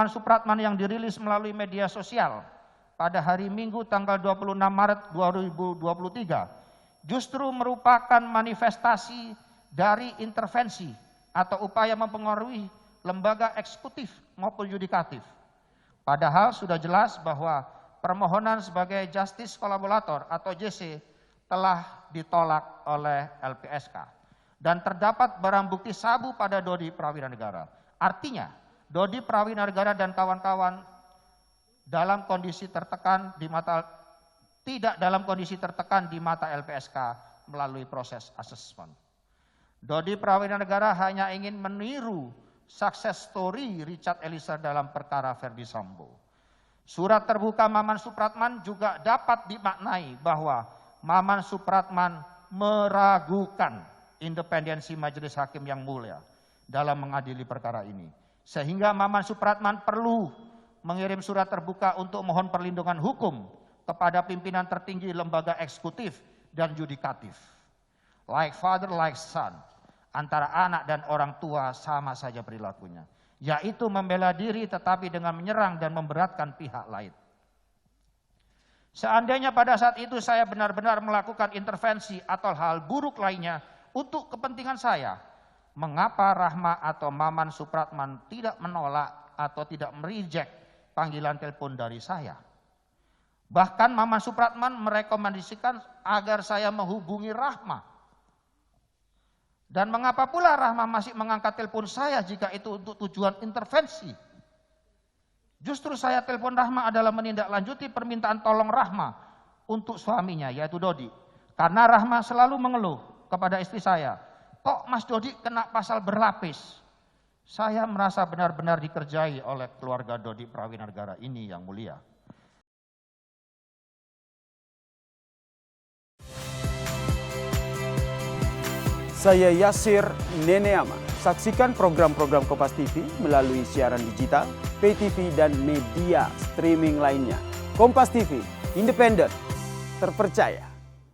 Supratman yang dirilis melalui media sosial pada hari Minggu tanggal 26 Maret 2023 justru merupakan manifestasi dari intervensi atau upaya mempengaruhi lembaga eksekutif maupun yudikatif. Padahal sudah jelas bahwa permohonan sebagai justice kolaborator atau JC telah ditolak oleh LPSK dan terdapat barang bukti sabu pada Dodi Prawinegara. Artinya Dodi Prawinegara dan kawan-kawan dalam kondisi tertekan di mata tidak dalam kondisi tertekan di mata LPSK melalui proses asesmen. Dodi Prawinegara hanya ingin meniru success story Richard Eliezer dalam perkara Verdi Sambo. Surat terbuka Maman Supratman juga dapat dimaknai bahwa Maman Supratman meragukan independensi majelis hakim yang mulia dalam mengadili perkara ini. Sehingga Maman Supratman perlu mengirim surat terbuka untuk mohon perlindungan hukum kepada pimpinan tertinggi lembaga eksekutif dan yudikatif. Like father, like son. Antara anak dan orang tua sama saja perilakunya. Yaitu membela diri tetapi dengan menyerang dan memberatkan pihak lain. Seandainya pada saat itu saya benar-benar melakukan intervensi atau hal buruk lainnya untuk kepentingan saya, mengapa Rahma atau Maman Supratman tidak menolak atau tidak mereject panggilan telepon dari saya? Bahkan Maman Supratman merekomendasikan agar saya menghubungi Rahma. Dan mengapa pula Rahma masih mengangkat telepon saya jika itu untuk tujuan intervensi? Justru saya telepon Rahma adalah menindaklanjuti permintaan tolong Rahma untuk suaminya yaitu Dodi. Karena Rahma selalu mengeluh kepada istri saya, kok Mas Dodi kena pasal berlapis? Saya merasa benar-benar dikerjai oleh keluarga Dodi Prawinegara ini yang mulia. Saya Yasir Neneama. Saksikan program-program Kompas TV melalui siaran digital, pay TV, dan media streaming lainnya. Kompas TV, independen, terpercaya.